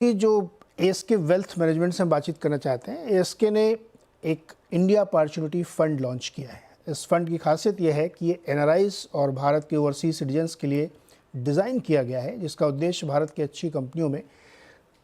कि जो ask wealth management से हम बातचीत करना चाहते हैं। एएसके ने एक इंडिया अपॉर्चुनिटी फंड लॉन्च किया है। इस फंड की खासियत यह है कि ये एनआरआईज और भारत के ओवरसीज सिटीजन्स के लिए डिज़ाइन किया गया है, जिसका उद्देश्य भारत की अच्छी कंपनियों में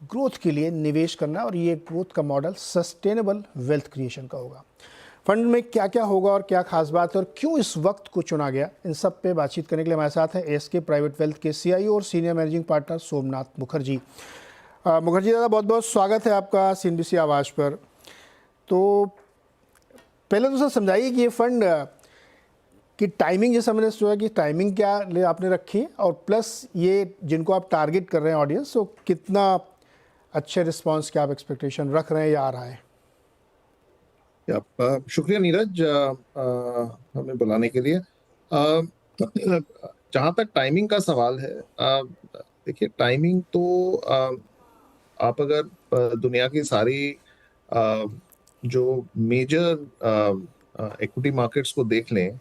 ग्रोथ के लिए निवेश करना, और ये ग्रोथ का मॉडल सस्टेनेबल वेल्थ क्रिएशन का होगा। फंड में क्या क्या होगा और क्या खास बात है और क्यों इस वक्त को चुना गया, इन सब पे बातचीत करने के लिए हमारे साथ है एएसके प्राइवेट वेल्थ के सीईओ और senior managing partner Somnath Mukherjee. Mukherjee दादा, बहुत बहुत स्वागत है आपका सीएनबीसी आवाज़ पर। तो पहले तो सर समझाइए कि ये फंड की टाइमिंग, जैसा मैंने सोचा कि टाइमिंग क्या ले आपने रखी है, और प्लस ये जिनको आप टारगेट कर रहे हैं ऑडियंस, तो कितना अच्छे रिस्पांस के आप एक्सपेक्टेशन रख रहे हैं या आ रहा है? शुक्रिया नीरज, हमें बुलाने के लिए। जहाँ तक टाइमिंग का सवाल है, देखिए टाइमिंग तो आप अगर दुनिया की सारी जो मेजर इक्विटी मार्केट्स को देख लें,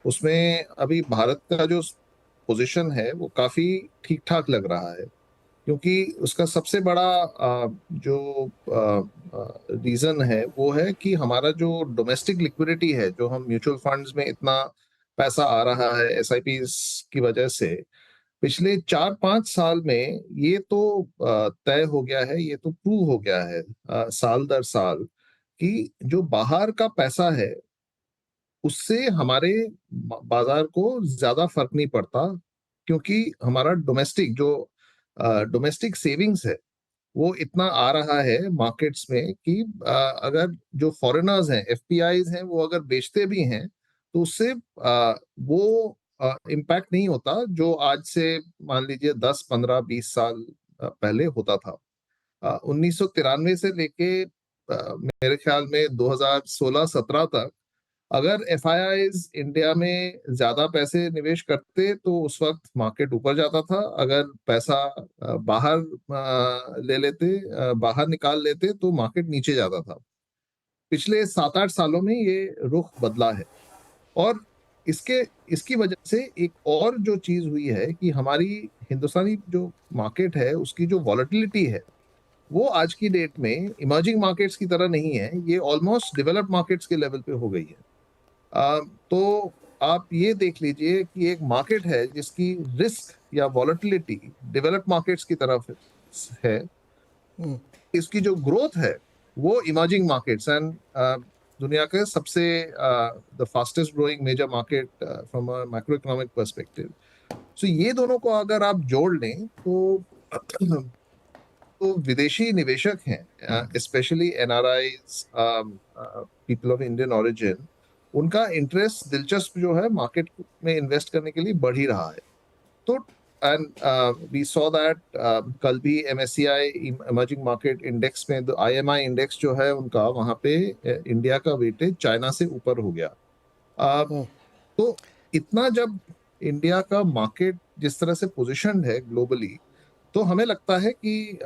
उसमें अभी भारत का जो पोजीशन है वो काफी ठीक ठाक लग रहा है, क्योंकि उसका सबसे बड़ा जो रीजन है वो है कि हमारा जो डोमेस्टिक लिक्विडिटी है, जो हम म्यूचुअल फंड्स में इतना पैसा आ रहा है एसआईपीज की वजह से, पिछले 4-5 साल में ये तो तय हो गया है, ये तो प्रूव हो गया है साल दर साल कि जो बाहर का पैसा है उससे हमारे बाजार को ज्यादा फर्क नहीं पड़ता, क्योंकि हमारा डोमेस्टिक सेविंग्स है वो इतना आ रहा है मार्केट्स में कि अगर जो फॉरेनर्स हैं, एफपीआईज हैं, वो अगर बेचते भी हैं तो उससे वो इम्पैक्ट नहीं होता जो आज से मान लीजिए 10, 15, 20 साल पहले होता था। 1993 से लेके मेरे ख्याल में 2016-17 तक अगर एफआईआईज इंडिया में ज्यादा पैसे निवेश करते तो उस वक्त मार्केट ऊपर जाता था, अगर पैसा बाहर ले लेते, बाहर निकाल लेते तो मार्केट नीचे जाता था। पिछले 7-8 सालों में ये रुख बदला है, और इसके इसकी वजह से एक और जो चीज हुई है कि हमारी हिंदुस्तानी जो मार्केट है उसकी जो वॉलेटिलिटी है वो आज की डेट में इमर्जिंग मार्केट्स की तरह नहीं है, ये ऑलमोस्ट डेवलप्ड मार्केट्स के लेवल पे हो गई है। तो आप ये देख लीजिए कि एक मार्केट है जिसकी रिस्क या वॉलेटिलिटी डेवलप्ड मार्केट्स की तरफ है, इसकी जो ग्रोथ है वो इमर्जिंग मार्केट्स एंड दुनिया के सबसे the fastest growing major market from a macro economic perspective. So ये दोनों को अगर आप जोड़ लें तो विदेशी निवेशक हैं, specially NRIs, people of Indian origin, उनका इंटरेस्ट, दिलचस्प जो है मार्केट में इन्वेस्ट करने के लिए बढ़ ही रहा है। तो एंड वी सॉ दैट कल भी एमएससीआई इमर्जिंग मार्केट इंडेक्स में आईएमआई इंडेक्स जो है उनका, वहां पे इंडिया का वेटेज चाइना से ऊपर हो गया। तो इतना जब इंडिया का मार्केट जिस तरह से पोजिशन है ग्लोबली, तो हमें लगता है कि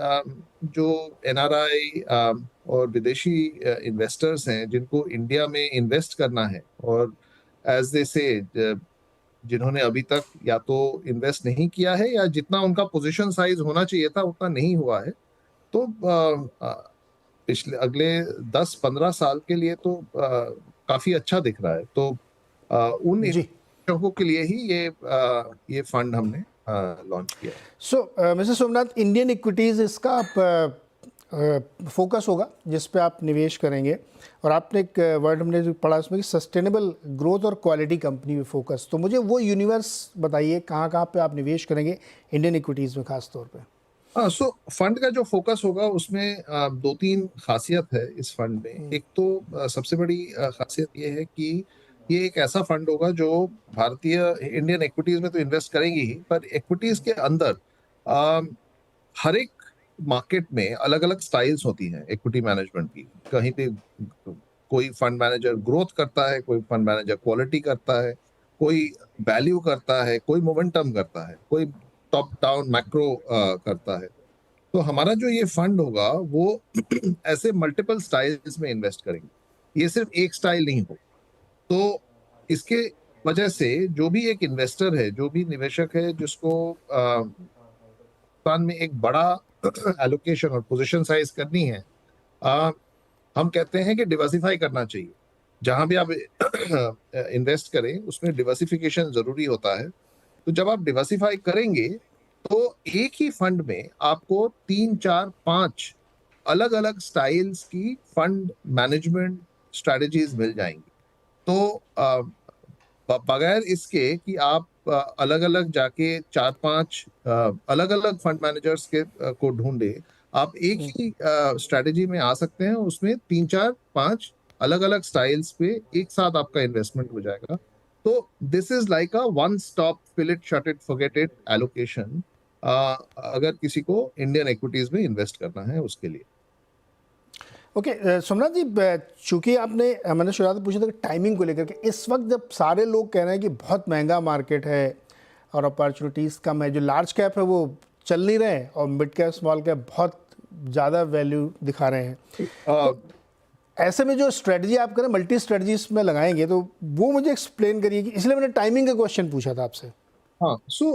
जो एनआरआई और विदेशी इन्वेस्टर्स हैं जिनको इंडिया में इन्वेस्ट करना है, और एज दे से जिन्होंने अभी तक या तो इन्वेस्ट नहीं किया है या जितना उनका पोजीशन साइज होना चाहिए था उतना नहीं हुआ है, तो पिछले अगले 10-15 साल के लिए तो काफी अच्छा दिख रहा है। तो उन जी। इन्वेस्टरों के लिए ही ये फंड हमने लॉन्च किया है। सो मिस्टर सोमनाथ, इंडियन इक्विटीज़ इसका आप फोकस होगा जिस पे आप निवेश करेंगे, और आपने एक वर्ड हमने जो पढ़ा उसमें कि सस्टेनेबल ग्रोथ और क्वालिटी कंपनी में फोकस। तो मुझे वो यूनिवर्स बताइए कहाँ कहाँ पे आप निवेश करेंगे इंडियन इक्विटीज़ में खास तौर पे। हाँ, सो फंड का जो फोकस होगा उसमें 2-3 खासियत है इस फंड में। एक तो सबसे बड़ी खासियत ये है कि ये एक ऐसा फंड होगा जो भारतीय इंडियन इक्विटीज में तो इन्वेस्ट करेंगी ही, पर इक्विटीज के अंदर अ, हर एक मार्केट में अलग अलग स्टाइल्स होती हैं इक्विटी मैनेजमेंट की। कहीं पे कोई फंड मैनेजर ग्रोथ करता है, कोई फंड मैनेजर क्वालिटी करता है, कोई वैल्यू करता है, कोई मोमेंटम करता है, कोई टॉप डाउन मैक्रो करता है। तो हमारा जो ये फंड होगा वो ऐसे मल्टीपल स्टाइल्स में इन्वेस्ट करेंगे, ये सिर्फ एक स्टाइल नहीं हो। तो इसके वजह से जो भी एक इन्वेस्टर है, जो भी निवेशक है जिसको पाकिस्तान में एक बड़ा एलोकेशन और पोजीशन साइज करनी है, हम कहते हैं कि डिवर्सिफाई करना चाहिए। जहां भी आप इन्वेस्ट करें उसमें डिवर्सिफिकेशन जरूरी होता है। तो जब आप डिवर्सिफाई करेंगे तो एक ही फंड में आपको 3 4 5 अलग अलग स्टाइल्स की फंड मैनेजमेंट स्ट्रेटजीज मिल जाएंगी। तो बगैर इसके कि आप अलग अलग जाके 4 5 अलग अलग फंड मैनेजर्स के को ढूंढे, आप एक ही स्ट्रेटजी में आ सकते हैं। उसमें 3 4 5 अलग अलग स्टाइल्स पे एक साथ आपका इन्वेस्टमेंट हो जाएगा। तो this is like a one stop fill it shut it forget it allocation, अगर किसी को इंडियन इक्विटीज में इन्वेस्ट करना है उसके लिए। ओके सोमनाथ जी, चूंकि आपने मैंने शुरुआत में पूछा था कि टाइमिंग को लेकर के, इस वक्त जब सारे लोग कह रहे हैं कि बहुत महंगा मार्केट है और अपॉर्चुनिटीज़ कम है, जो लार्ज कैप है वो चल नहीं रहे हैं और मिड कैप स्मॉल कैप बहुत ज़्यादा वैल्यू दिखा रहे हैं, तो ऐसे में जो स्ट्रेटजी आप करें मल्टी स्ट्रेटजीज में लगाएंगे, तो वो मुझे एक्सप्लेन करिए कि इसलिए मैंने टाइमिंग का क्वेश्चन पूछा था आपसे। हाँ, सो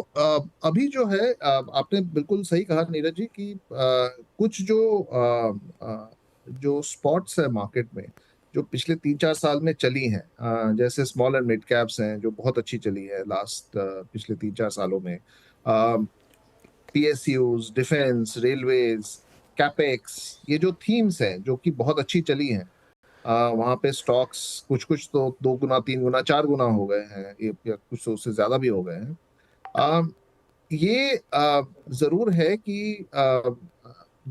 अभी जो है आपने बिल्कुल सही कहा नीरज जी कि कुछ जो स्पॉट्स है मार्केट में जो पिछले 3 4 साल में चली हैं, जैसे स्मॉल एंड मिड कैप्स हैं जो बहुत अच्छी चली है लास्ट पिछले 3 4 सालों में। पीएसयूज, डिफेंस, रेलवेज, कैपेक्स, ये जो थीम्स हैं जो कि बहुत अच्छी चली हैं, वहां पे स्टॉक्स कुछ कुछ तो 2 गुना 3 गुना 4 गुना हो गए हैं, या कुछ तो उससे ज्यादा भी हो गए हैं। ये जरूर है कि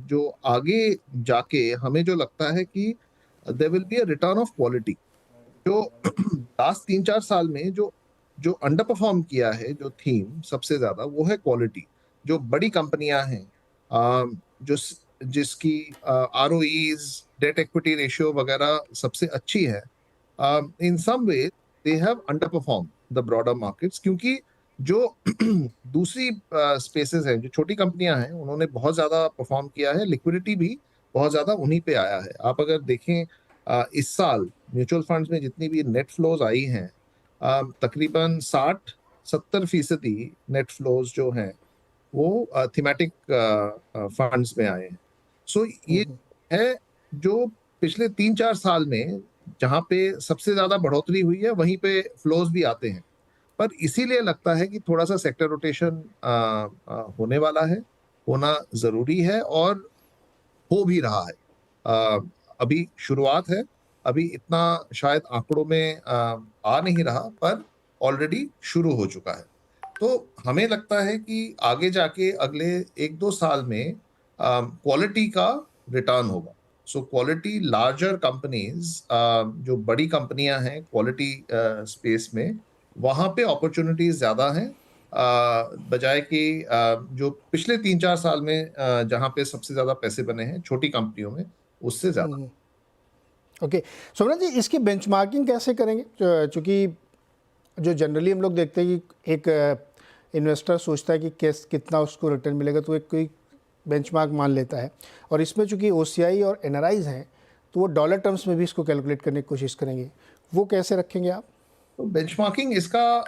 जो आगे जाके हमें जो लगता है कि there will be a return of quality. जो लास्ट 3 4 साल में जो जो अंडर परफॉर्म किया है, जो थीम सबसे ज्यादा, वो है क्वालिटी। जो बड़ी कंपनियां हैं, जो जिसकी आरओईज, डेट इक्विटी रेशियो वगैरह सबसे अच्छी है, in some way they have underperform the broader markets, क्योंकि जो दूसरी स्पेसेस हैं, जो छोटी कंपनियां हैं, उन्होंने बहुत ज्यादा परफॉर्म किया है। लिक्विडिटी भी बहुत ज्यादा उन्हीं पे आया है। आप अगर देखें इस साल म्यूचुअल फंड्स में जितनी भी नेट फ्लोज आई हैं, तकरीबन 60 70% नेट फ्लोज जो हैं वो थीमेटिक फंड्स में आए हैं। सो ये है जो पिछले 3 4 साल में जहां पे सबसे ज्यादा बढ़ोतरी हुई है, वहीं पे फ्लोज भी आते हैं। पर इसीलिए लगता है कि थोड़ा सा सेक्टर रोटेशन होने वाला है, होना जरूरी है, और हो भी रहा है। अ, अभी शुरुआत है, अभी इतना शायद आंकड़ों में आ नहीं रहा, पर ऑलरेडी शुरू हो चुका है। तो हमें लगता है कि आगे जाके अगले 1 2 साल में क्वालिटी का रिटर्न होगा। सो क्वालिटी लार्जर कंपनीज, जो बड़ी कंपनियां हैं क्वालिटी स्पेस में, वहां पे अपॉर्चुनिटीज ज्यादा हैं, बजाय कि जो पिछले 3 4 साल में जहां पे सबसे ज्यादा पैसे बने हैं छोटी कंपनियों में, उससे ज्यादा। ओके सोमनाथ जी, इसकी बेंचमार्किंग कैसे करेंगे? चूँकि जो जनरली हम लोग देखते हैं कि एक इन्वेस्टर सोचता है कि कितना उसको रिटर्न मिलेगा, तो एक कोई बेंचमार्क मान लेता है, और इसमें चूँकि ओसीआई और एनआरआईज हैं तो वो डॉलर टर्म्स में भी इसको कैलकुलेट करने की कोशिश करेंगे, वो कैसे रखेंगे आप? तो बेंचमार्किंग इसका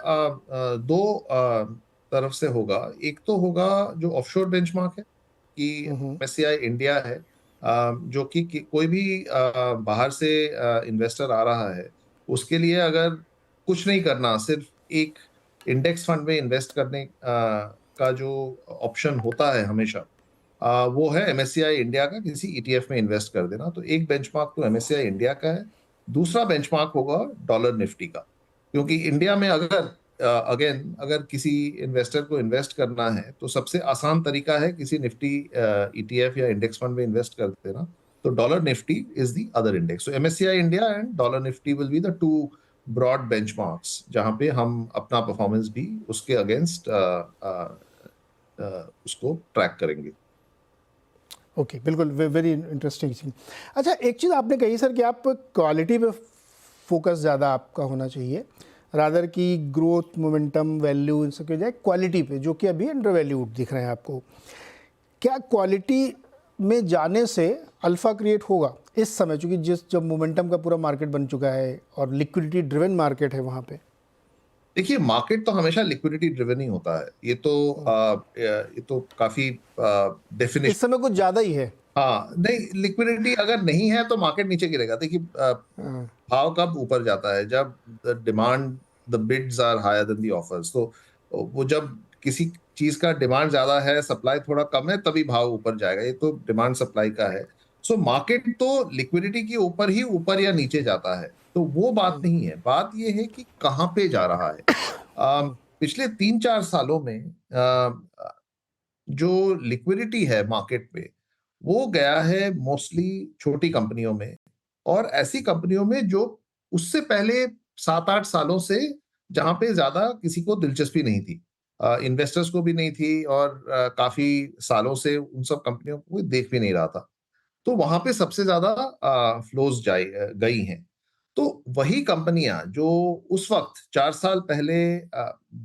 दो तरफ से होगा। एक तो होगा जो ऑफशोर बेंचमार्क है, कि एमएससीआई इंडिया है, जो कि कोई भी बाहर से इन्वेस्टर आ रहा है, उसके लिए अगर कुछ नहीं करना, सिर्फ एक इंडेक्स फंड में इन्वेस्ट करने का जो ऑप्शन होता है हमेशा, वो है एमएससीआई इंडिया का किसी ईटीएफ में इन्वेस्ट कर देना। तो एक बेंचमार्क तो एमएससीआई इंडिया का है। दूसरा बेंचमार्क होगा डॉलर निफ्टी का, क्योंकि इंडिया में अगर अगेन अगर किसी इन्वेस्टर को इन्वेस्ट करना है तो सबसे आसान तरीका है किसी निफ्टी ईटीएफ या इंडेक्स फंड में इन्वेस्ट कर देना। तो dollar Nifty is the other index. So MSCI India and dollar Nifty will be the two broad benchmarks, जहां पे हम अपना परफॉर्मेंस भी उसके अगेंस्ट उसको ट्रैक करेंगे। ओके बिल्कुल, वेरी इंटरेस्टिंग चीज़। अच्छा, एक चीज़ आपने कही सर कि आप क्वालिटी पे फोकस ज़्यादा आपका होना चाहिए, रादर की ग्रोथ, मोमेंटम, वैल्यू, इन सब के बजाय क्वालिटी पे, जो कि अभी अंडर वैल्यूड दिख रहे हैं आपको। क्या क्वालिटी में जाने से अल्फ़ा क्रिएट होगा इस समय, चूँकि जब मोमेंटम का पूरा मार्केट बन चुका है और लिक्विडिटी ड्रिवन मार्केट है वहाँ पे? देखिए, मार्केट तो हमेशा लिक्विडिटी ड्रिवन ही होता है। ये तो काफी डेफिनेशन। इस समय कुछ ज़्यादा ही है। हाँ, नहीं, लिक्विडिटी अगर नहीं है तो मार्केट नीचे गिरेगा। देखिए, हाँ, भाव कब ऊपर जाता है? जब the bids are higher than the offers. तो वो जब किसी चीज का डिमांड ज्यादा है, सप्लाई थोड़ा कम है, तभी भाव ऊपर जाएगा। ये तो डिमांड सप्लाई का है। सो मार्केट तो लिक्विडिटी के ऊपर ही ऊपर या नीचे जाता है, तो वो बात नहीं है। बात ये है कि कहाँ पे जा रहा है। पिछले 3-4 सालों में जो लिक्विडिटी है मार्केट पे, वो गया है मोस्टली छोटी कंपनियों में, और ऐसी कंपनियों में जो उससे पहले 7-8 सालों से, जहां पे ज्यादा किसी को दिलचस्पी नहीं थी, इन्वेस्टर्स को भी नहीं थी, और काफी सालों से उन सब कंपनियों को कोई देख भी नहीं रहा था। तो वहां पे सबसे ज्यादा फ्लोज गई हैं। तो वही कंपनियां जो उस वक्त 4 साल पहले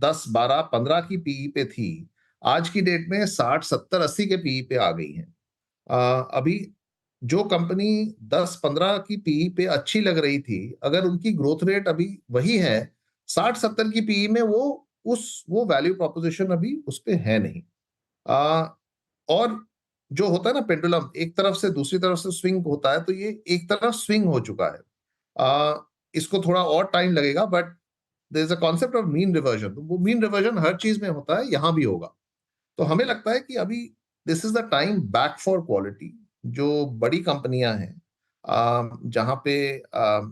10, 12, 15 की पीई पे थी, आज की डेट में 60, 70, 80 के पीई पे आ गई हैं। अभी जो कंपनी 10, 15 की पीई पे अच्छी लग रही थी, अगर उनकी ग्रोथ रेट अभी वही है 60, 70 की पीई में, वो वैल्यू प्रोपोजिशन अभी उस पे है नहीं। आ, और जो होता है ना पेंडुलम, एक तरफ से दूसरी तरफ से स्विंग होता है, तो ये एक तरफ स्विंग हो चुका है। इसको थोड़ा और टाइम लगेगा, but there is a concept of mean reversion. तो वो मीन रिवर्जन हर चीज में होता है, यहां भी होगा। तो हमें लगता है कि अभी this is the time back for quality. जो बड़ी कंपनियां हैं, जहां पे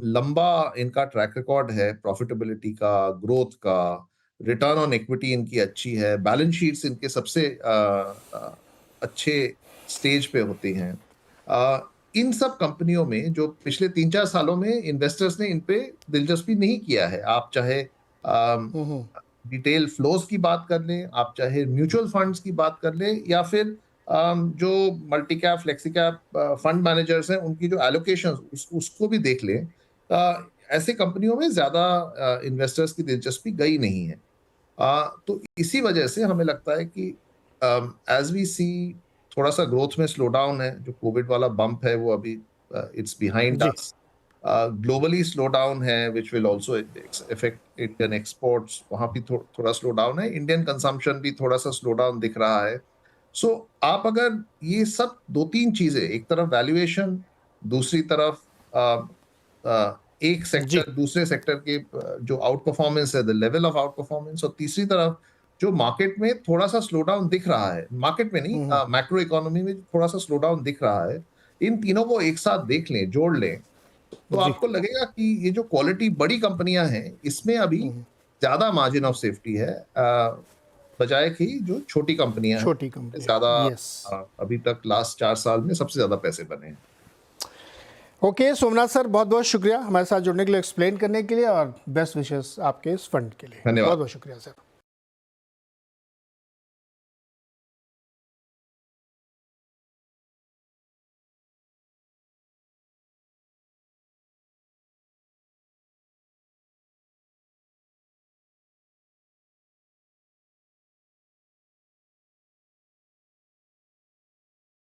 लंबा इनका ट्रैक रिकॉर्ड है, प्रॉफिटेबिलिटी का, ग्रोथ का, रिटर्न ऑन इक्विटी इनकी अच्छी है, बैलेंस शीट्स इनके सबसे अच्छे स्टेज पे होती हैं। इन सब कंपनियों में जो पिछले 3-4 सालों में इन्वेस्टर्स ने इन पे दिलचस्पी नहीं किया है, आप चाहे डिटेल फ्लोज की बात कर लें, आप चाहे म्यूचुअल फंड्स की बात कर लें, या फिर जो multi cap, flexi cap fund managers हैं, उनकी जो एलोकेशन उसको भी देख लें, ऐसे कंपनियों में ज्यादा इन्वेस्टर्स की दिलचस्पी गई नहीं है। तो इसी वजह से हमें लगता है कि एज वी सी, थोड़ा सा ग्रोथ में स्लो डाउन है। जो कोविड वाला बम्प है वो अभी इट्स बिहाइंड जी। अस। ग्लोबली स्लो डाउन है, which will also affect Indian exports. वहां भी थोड़ा स्लो डाउन है। इंडियन कंजम्पशन भी थोड़ा सा स्लो डाउन दिख रहा है। सो आप अगर ये सब 2-3 चीजें, एक तरफ वैल्यूएशन, दूसरी तरफ एक जी। सेक्टर दूसरे सेक्टर के जो आउट परफॉर्मेंस है, the level of out performance, और तीसरी तरफ जो मार्केट में थोड़ा सा स्लो डाउन दिख रहा है, मार्केट में नहीं, मैक्रो इकोनॉमी में थोड़ा सा स्लो डाउन दिख रहा है, इन तीनों को एक साथ देख लें, जोड़ लें, तो जी। आपको लगेगा कि ये जो क्वालिटी बड़ी कंपनियां हैं, इसमें अभी ज्यादा मार्जिन ऑफ सेफ्टी है, बजाय कि जो छोटी कंपनियां हैं, छोटी कंपनी। ज्यादा यस। अभी तक लास्ट 4 साल में सबसे ज्यादा पैसे बने हैं। ओके सोमनाथ सर, बहुत बहुत शुक्रिया हमारे साथ जुड़ने के लिए, एक्सप्लेन करने के लिए, और बेस्ट विशेस आपके इस फंड के लिए। बहुत धन्यवाद। बहुत शुक्रिया सर।